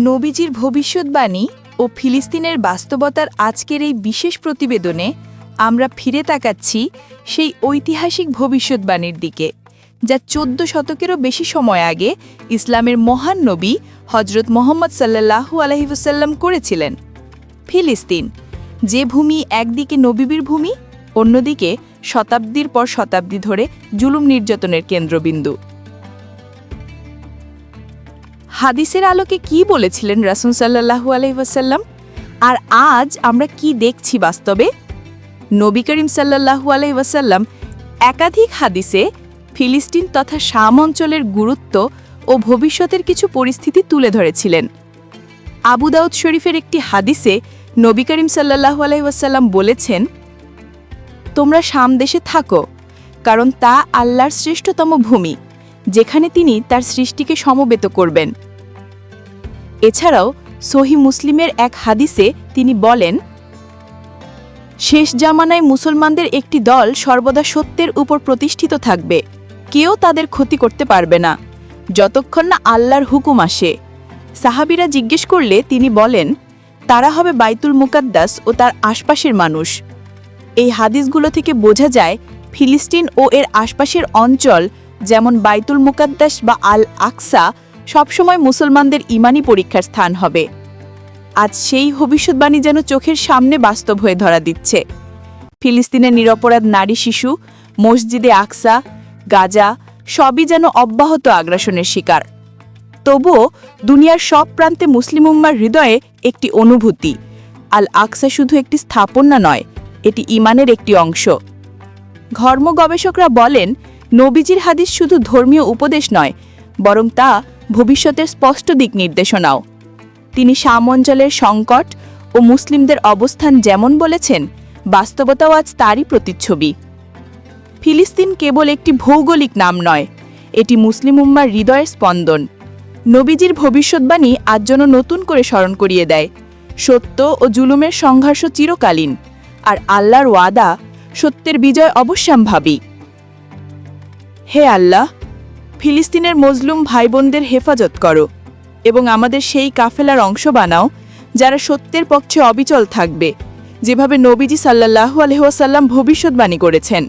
নবীজির ভবিষ্যৎবাণী ও ফিলিস্তিনের বাস্তবতার আজকের এই বিশেষ প্রতিবেদনে আমরা ফিরে তাকাচ্ছি সেই ঐতিহাসিক ভবিষ্যৎবাণীর দিকে, যা ১৪ শতকেরও বেশি সময় আগে ইসলামের মহান নবী হজরত মুহাম্মদ সাল্লাল্লাহু আলাইহি ওয়াসাল্লাম করেছিলেন। ফিলিস্তিন, যে ভূমি একদিকে নবীর ভূমি, অন্যদিকে শতাব্দীর পর শতাব্দী ধরে জুলুম নির্যাতনের কেন্দ্রবিন্দু। হাদিসের আলোকে কি বলেছিলেন রাসূল সাল্লাল্লাহু আলাইহি ওয়াসাল্লাম, আর আজ আমরা কি দেখছি বাস্তবে? নবী করিম সাল্লাল্লাহু আলাইহি ওয়াসাল্লাম একাধিক হাদিসে ফিলিস্তিন তথা শাম অঞ্চলের গুরুত্ব ও ভবিষ্যতের কিছু পরিস্থিতি তুলে ধরেছিলেন। আবু দাউদ শরীফের একটি হাদিসে নবী করিম সাল্লাল্লাহু আলাইহি ওয়াসাল্লাম বলেছেন, তোমরা শাম দেশে থাকো, কারণ তা আল্লাহর শ্রেষ্ঠতম ভূমি, যেখানে তিনি তার সৃষ্টিকে সমবেত করবেন। এছাড়াও সহিহ মুসলিমের এক হাদিসে তিনি বলেন, শেষ জামানায় মুসলমানদের একটি দল সর্বদা সত্যের উপর প্রতিষ্ঠিত থাকবে, কেউ তাদের ক্ষতি করতে পারবে না, যতক্ষণ না আল্লাহর হুকুম আসে। সাহাবীরা জিজ্ঞেস করলে তিনি বলেন, তারা হবে বাইতুল মুকাদ্দাস ও তার আশপাশের মানুষ। এই হাদিসগুলো থেকে বোঝা যায় ফিলিস্তিন ও এর আশপাশের অঞ্চল, যেমন বাইতুল মুকাদ্দাস বা আল আকসা, সবসময় মুসলমানদের ইমানি পরীক্ষার স্থান হবে। আজ সেই ভবিষ্যৎবাণী যেন চোখের সামনে বাস্তব হয়ে ধরা দিচ্ছে। ফিলিস্তিনের নিরপরাধ নারী শিশু, মসজিদে আকসা, গাজা সবই যেন অব্যাহত আগ্রাসনের শিকার। তবুও দুনিয়ার সব প্রান্তে মুসলিম উম্মার হৃদয়ে একটি অনুভূতি, আল আকসা শুধু একটি স্থাপনা নয়, এটি ইমানের একটি অংশ। ধর্ম গবেষকরা বলেন, নবীজির হাদিস শুধু ধর্মীয় উপদেশ নয়, বরং তা ভবিষ্যতের স্পষ্ট দিক নির্দেশনাও। তিনি শাম অঞ্চলের সংকট ও মুসলিমদের অবস্থান যেমন বলেছেন, বাস্তবতাও আজ তারই প্রতিচ্ছবি। ফিলিস্তিন কেবল একটি ভৌগোলিক নাম নয়, এটি মুসলিম উম্মার হৃদয়ের স্পন্দন। নবীজির ভবিষ্যৎবাণী আজ যেন নতুন করে স্মরণ করিয়ে দেয়, সত্য ও জুলুমের সংঘর্ষ চিরকালীন, আর আল্লাহর ওয়াদা, সত্যের বিজয় অবশ্যম্ভাবী। হে আল্লাহ, ফিলিস্তিনের মজলুম ভাইবোনদের হেফাজত করো এবং আমাদের সেই কাফেলার অংশ বানাও যারা সত্যের পক্ষে অবিচল থাকবে, যেভাবে নবীজি সাল্লাল্লাহু আলাইহি ওয়াসাল্লাম ভবিষ্যৎবাণী করেছেন।